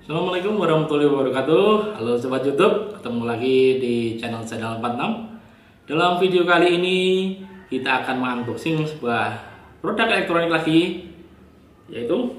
Assalamualaikum warahmatullahi wabarakatuh. Halo sobat YouTube, ketemu lagi di channel 46. Dalam video kali ini kita akan mengunboxing sebuah produk elektronik lagi, yaitu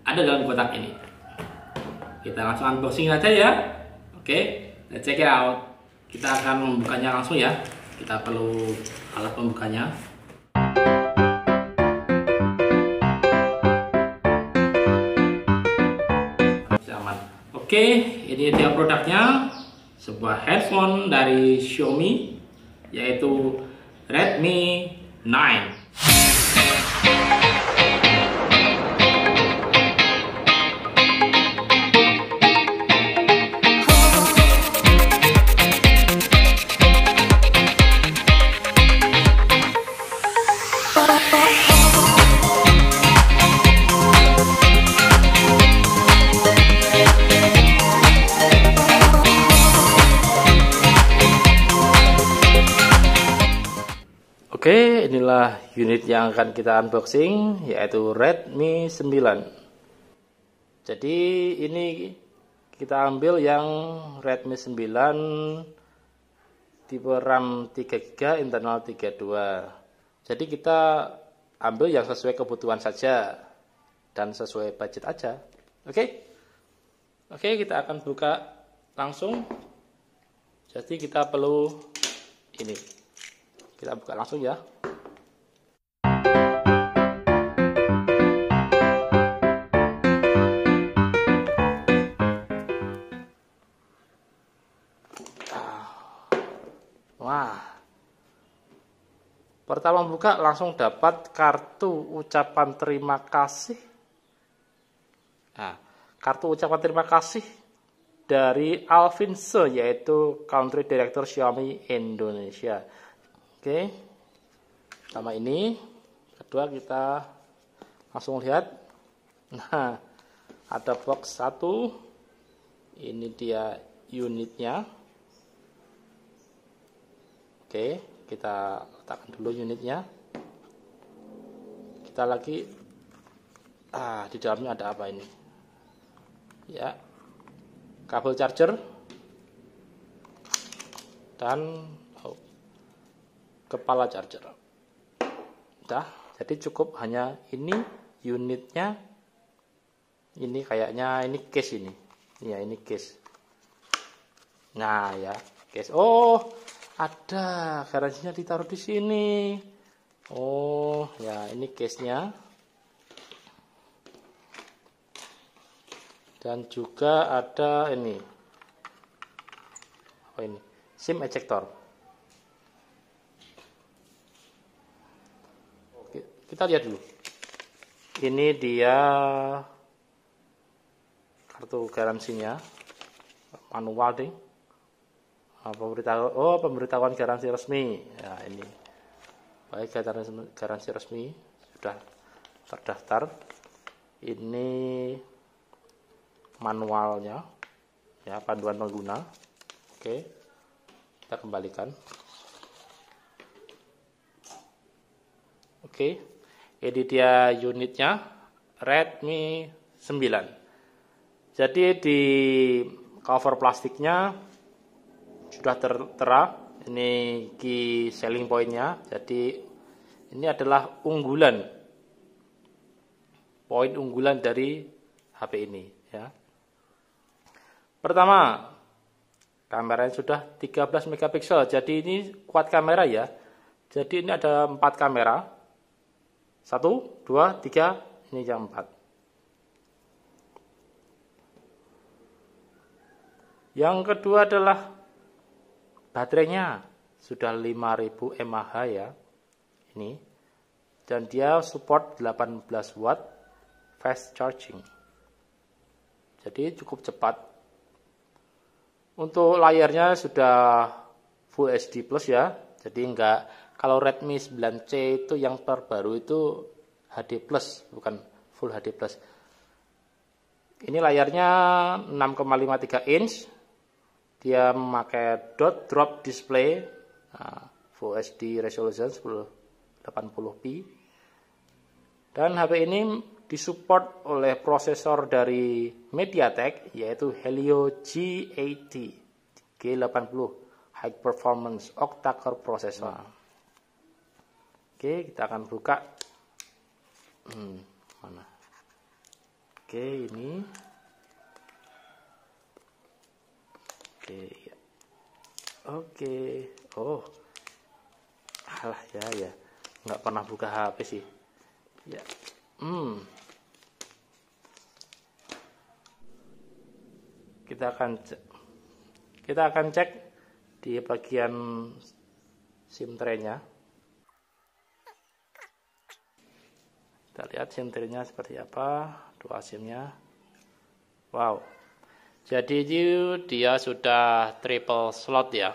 ada dalam kotak ini. Kita langsung unboxing aja ya. Oke, let's check it out. Kita akan membukanya langsung ya. Kita perlu alat pembukanya. Oke, ini dia produknya, sebuah headphone dari Xiaomi, yaitu Redmi 9. Oke, inilah unit yang akan kita unboxing, yaitu Redmi 9. Jadi ini kita ambil yang Redmi 9 tipe RAM 3GB, internal 32. Jadi kita ambil yang sesuai kebutuhan saja dan sesuai budget aja. Oke, kita akan buka langsung. Jadi kita perlu ini. Kita buka langsung ya. Wah. Pertama buka langsung dapat kartu ucapan terima kasih. Nah, kartu ucapan terima kasih dari Alvin Se, yaitu Country Director Xiaomi Indonesia. Oke, sama ini. Kedua kita langsung lihat. Nah, ada box 1. Ini dia unitnya. Oke, kita letakkan dulu unitnya. Kita lagi, di dalamnya ada apa ini? Ya, kabel charger dan kepala charger. Udah, jadi cukup hanya ini unitnya. Ini kayaknya ini case ini. Ya, ini case. Nah, ya, case. Oh, ada garansinya ditaruh di sini. Oh, ya, ini case-nya. Dan juga ada ini. Apa ini? SIM ejector. Kita lihat dulu. Ini dia kartu garansinya, manual ding. Pemberitahuan garansi resmi. Ya, ini. Baik, garansi resmi sudah terdaftar. Ini manualnya, ya, panduan pengguna. Oke, kita kembalikan. Oke. Ini dia unitnya, Redmi 9. Jadi di cover plastiknya sudah tertera ini key selling pointnya. Jadi ini adalah poin unggulan dari HP ini ya. Pertama, kameranya sudah 13 megapiksel. Jadi ini kuat kamera ya. Jadi ini ada 4 kamera. 1, 2, 3, ini yang 4. Yang kedua adalah baterainya sudah 5000 mAh ya. Ini. Dan dia support 18 watt fast charging. Jadi cukup cepat. Untuk layarnya sudah Full HD Plus ya. Jadi kalau Redmi 9C itu yang terbaru itu HD Plus, bukan Full HD Plus. Ini layarnya 6,53 inch. Dia memakai dot drop display, Full HD resolution 1080p. Dan HP ini disupport oleh prosesor dari MediaTek yaitu Helio G80 G80 High Performance Octa-core Processor. Oke, kita akan buka. Mana? Oke, ini. Oke, ya. Oke. Oh. Alah ya. Nggak pernah buka HP sih. Ya. Kita akan cek di bagian SIM tray-nya. Kita lihat SIM tray-nya seperti apa, dua SIM-nya. Wow. Jadi dia sudah triple slot ya.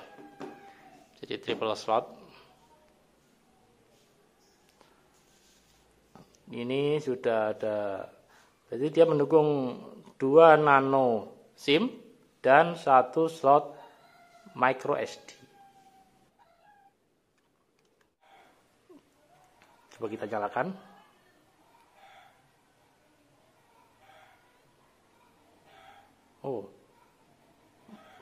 Jadi triple slot. Ini sudah ada. Jadi dia mendukung 2 nano SIM dan 1 slot micro SD. Coba kita nyalakan. Oh,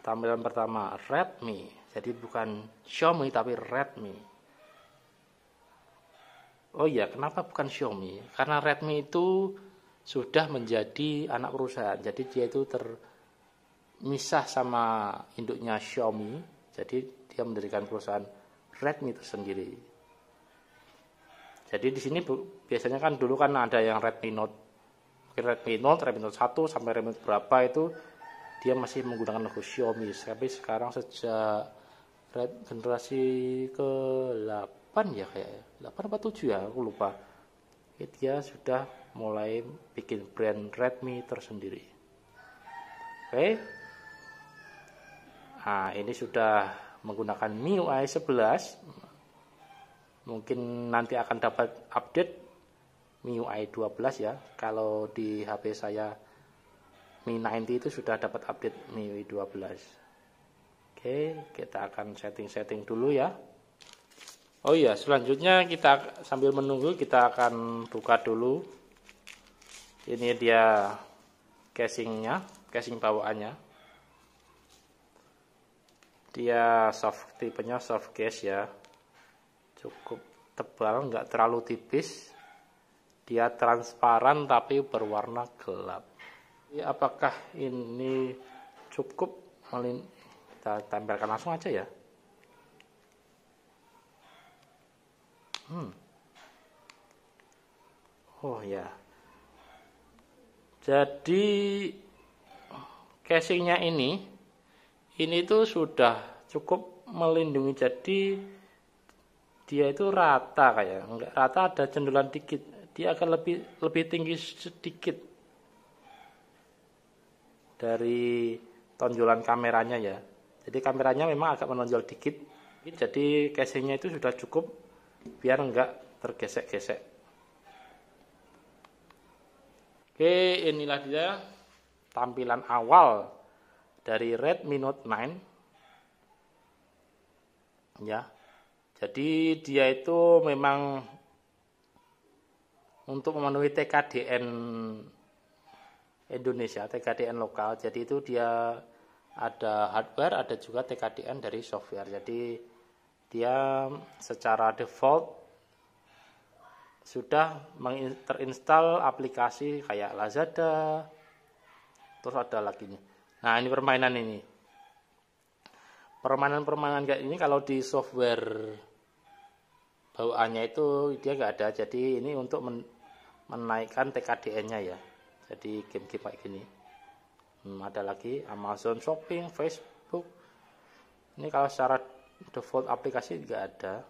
tampilan pertama Redmi, jadi bukan Xiaomi tapi Redmi. Oh iya, kenapa bukan Xiaomi? Karena Redmi itu sudah menjadi anak perusahaan, jadi dia itu termisah sama induknya Xiaomi, jadi dia mendirikan perusahaan Redmi tersendiri. Jadi di sini biasanya kan dulu kan ada yang Redmi Note, Redmi Note 1 sampai Redmi Note berapa itu dia masih menggunakan logo Xiaomi. Tapi sekarang sejak generasi ke-8 ya kayaknya. 8 apa 7 ya, aku lupa. Dia sudah mulai bikin brand Redmi tersendiri. Oke. Nah, ini sudah menggunakan MIUI 11. Mungkin nanti akan dapat update MIUI 12 ya. Kalau di HP saya Mi 90 itu sudah dapat update MIUI 12. Oke, kita akan setting-setting dulu ya. Oh iya, selanjutnya kita sambil menunggu kita akan buka dulu. Ini dia casingnya, casing bawaannya. Dia tipenya soft case ya. Cukup tebal, nggak terlalu tipis. Dia transparan tapi berwarna gelap. Apakah ini cukup? Kita tempelkan langsung aja ya. Oh ya. Jadi casingnya ini tuh sudah cukup melindungi. Jadi dia itu rata kayak, enggak rata, ada cendulan dikit. Dia akan lebih tinggi sedikit dari tonjolan kameranya ya. Jadi kameranya memang agak menonjol dikit. Jadi casingnya itu sudah cukup biar enggak tergesek-gesek. Oke, inilah dia tampilan awal dari Redmi Note 9. Ya. Jadi dia itu memang untuk memenuhi TKDN Indonesia, TKDN lokal. Jadi itu dia ada hardware, ada juga TKDN dari software. Jadi dia secara default sudah terinstall aplikasi kayak Lazada. Terus ada lagi nih. Nah, ini permainan ini. Permainan-permainan kayak ini kalau di software bawaannya itu dia nggak ada. Jadi ini untuk menaikkan TKDN-nya ya. Jadi game-game kayak gini. Ada lagi Amazon Shopping, Facebook. Ini kalau secara default aplikasi nggak ada.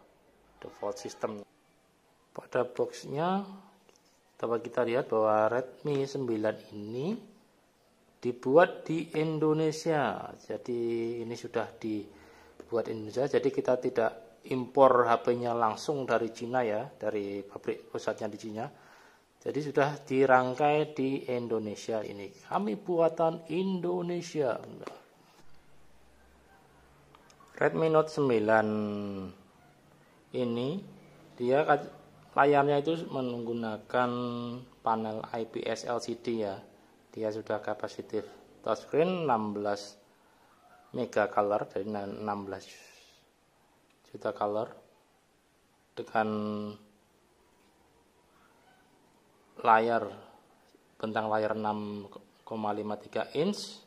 Default sistem. Pada boxnya dapat kita lihat bahwa Redmi 9 ini dibuat di Indonesia. Jadi ini sudah dibuat Indonesia. Jadi kita tidak impor HP-nya langsung dari Cina ya, dari pabrik pusatnya di Cina. Jadi sudah dirangkai di Indonesia ini. Kami buatan Indonesia. Redmi Note 9 ini dia layarnya itu menggunakan panel IPS LCD ya, dia sudah kapasitif. Touchscreen 16 mega color, dari 16 juta color, dengan bentang layar 6,53 inch,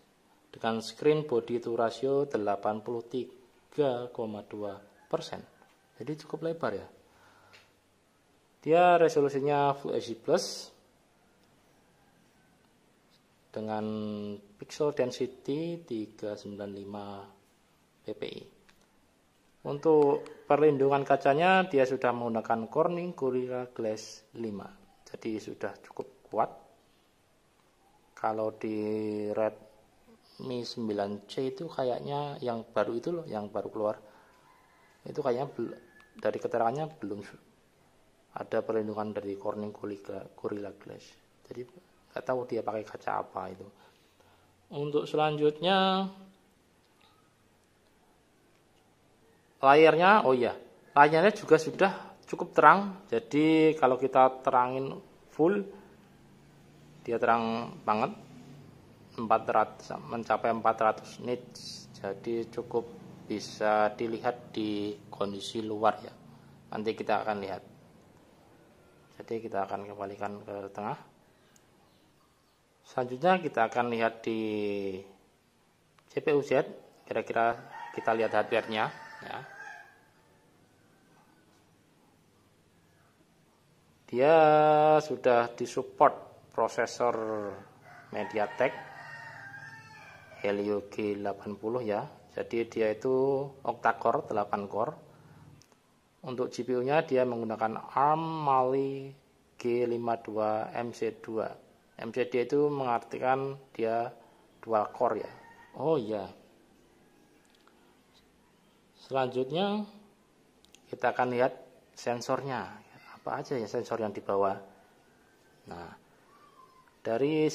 dengan screen body to ratio 83,2%. Jadi cukup lebar ya. Dia resolusinya Full HD Plus dengan pixel density 395 ppi. Untuk perlindungan kacanya dia sudah menggunakan Corning Gorilla Glass 5. Jadi sudah cukup kuat. Kalau di Redmi 9C itu kayaknya yang baru itu loh, yang baru keluar. Itu kayaknya dari keterangannya belum ada perlindungan dari Corning Gorilla Glass. Jadi nggak tahu dia pakai kaca apa itu. Untuk selanjutnya layarnya, layarnya juga sudah cukup terang. Jadi kalau kita terangin full, dia terang banget, mencapai 400 nits. Jadi cukup bisa dilihat di kondisi luar ya. Nanti kita akan lihat. Jadi kita akan kembalikan ke tengah. Selanjutnya kita akan lihat di CPU Z. Kira-kira kita lihat hardware-nya ya. Dia sudah disupport prosesor MediaTek Helio G80 ya. Jadi dia itu octa-core, 8 core. Untuk GPU-nya dia menggunakan ARM Mali G52 MC2. MC2 itu mengartikan dia dual core ya. Oh iya. Selanjutnya kita akan lihat sensornya. Apa aja ya sensor yang dibawa. Nah, dari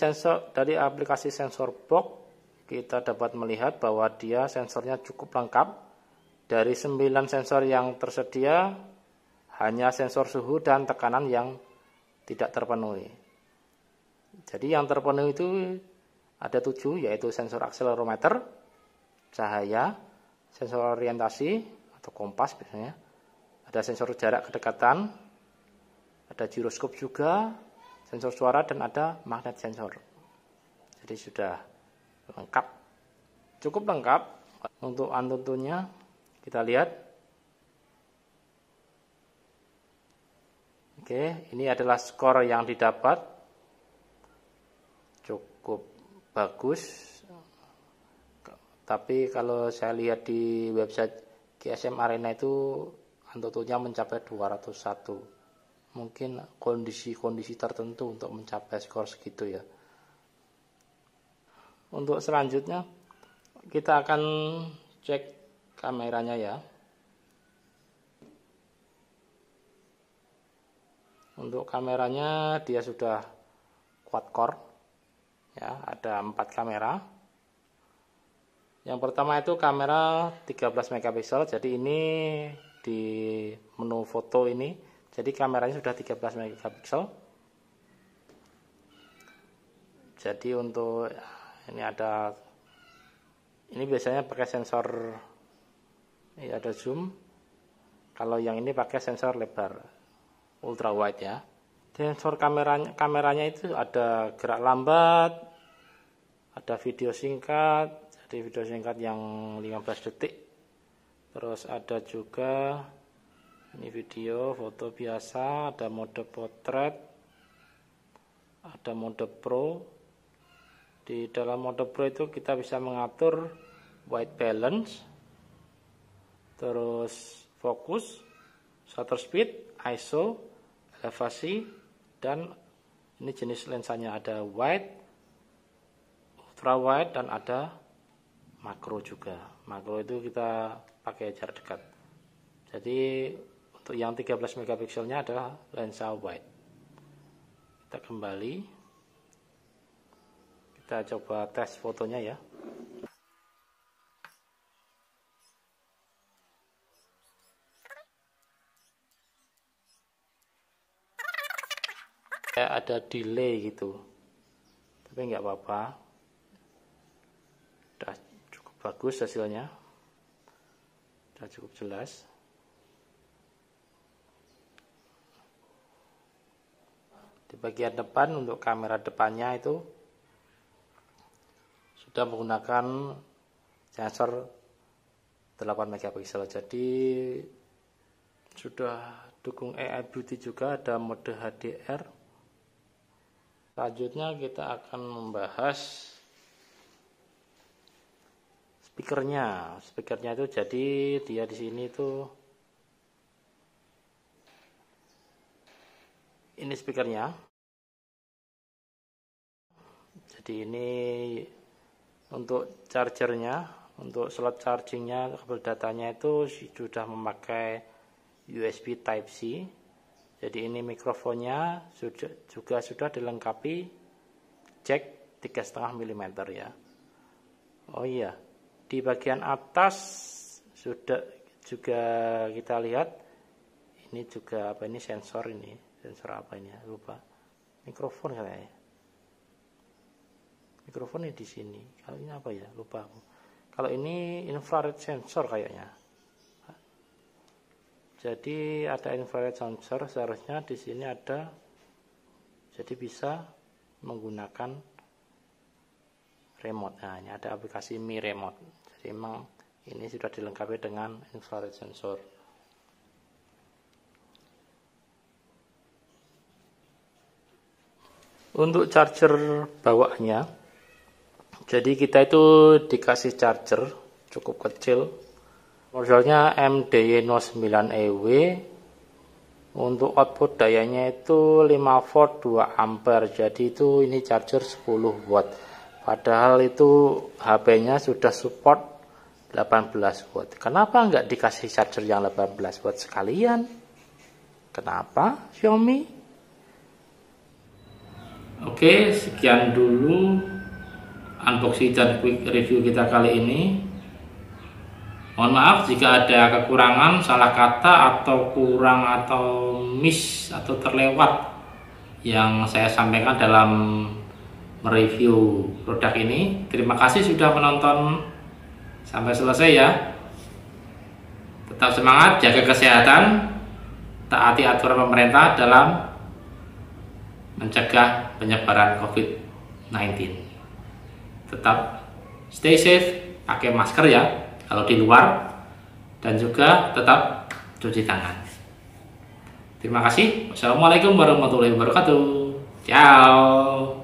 aplikasi sensor box kita dapat melihat bahwa dia sensornya cukup lengkap. Dari 9 sensor yang tersedia, hanya sensor suhu dan tekanan yang tidak terpenuhi. Jadi yang terpenuhi itu ada 7, yaitu sensor akselerometer, cahaya, sensor orientasi atau kompas biasanya, ada sensor jarak kedekatan, ada giroskop juga, sensor suara, dan ada magnet sensor. Jadi sudah lengkap, cukup lengkap. Untuk Antutunya kita lihat. Oke, ini adalah skor yang didapat, cukup bagus. Tapi kalau saya lihat di website GSM Arena itu Antutunya mencapai 201. Mungkin kondisi-kondisi tertentu untuk mencapai skor segitu ya. Untuk selanjutnya kita akan cek kameranya ya. Untuk kameranya dia sudah quad core ya, ada 4 kamera. Yang pertama itu kamera 13 megapiksel. Jadi ini di menu foto ini, jadi kameranya sudah 13 megapiksel. Jadi untuk ini biasanya pakai sensor ya, ada zoom. Kalau yang ini pakai sensor lebar ultra wide ya. Sensor kameranya itu ada gerak lambat, ada video singkat, jadi video singkat yang 15 detik. Terus ada juga ini video, foto biasa, ada mode potret, ada mode pro. Di dalam mode pro itu kita bisa mengatur white balance, terus fokus, shutter speed, ISO, elevasi, dan ini jenis lensanya ada wide, ultra wide, dan ada makro juga. Makro itu kita pakai jarak dekat. Jadi untuk yang 13 megapikselnya adalah lensa wide. Kita kembali, kita coba tes fotonya ya. ada delay gitu, tapi nggak apa-apa, udah cukup bagus hasilnya, udah cukup jelas. Di bagian depan untuk kamera depannya itu sudah menggunakan sensor 8 megapiksel, jadi sudah dukung AI Beauty juga, ada mode HDR. Selanjutnya kita akan membahas speakernya. Speakernya itu jadi dia di sini tuh, ini speakernya. Jadi ini untuk chargernya, untuk slot chargingnya, kabel datanya itu sudah memakai USB Type-C. Jadi ini mikrofonnya juga sudah dilengkapi jack 3,5 mm ya. Oh iya, di bagian atas sudah juga kita lihat ini juga apa, ini sensor apa ini lupa, mikrofon katanya. Mikrofonnya di sini. Kalau ini apa ya, lupa aku. Kalau ini infrared sensor kayaknya. Jadi ada infrared sensor, seharusnya di sini ada, jadi bisa menggunakan remote. Nah, ini ada aplikasi Mi Remote. Jadi memang ini sudah dilengkapi dengan infrared sensor. Untuk charger bawahnya, jadi kita itu dikasih charger cukup kecil. Modelnya MDY09EW. Untuk output dayanya itu 5 volt 2 ampere. Jadi itu ini charger 10 watt. Padahal itu HP-nya sudah support 18 watt. Kenapa nggak dikasih charger yang 18 watt sekalian? Kenapa Xiaomi? Oke, sekian dulu unboxing dan quick review kita kali ini. Mohon maaf jika ada kekurangan, salah kata atau kurang atau miss atau terlewat yang saya sampaikan dalam mereview produk ini. Terima kasih sudah menonton sampai selesai ya. Tetap semangat, jaga kesehatan, taati aturan pemerintah dalam mencegah penyebaran COVID-19. Tetap stay safe, pakai masker ya kalau di luar, dan juga tetap cuci tangan. Terima kasih. Wassalamualaikum warahmatullahi wabarakatuh. Ciao.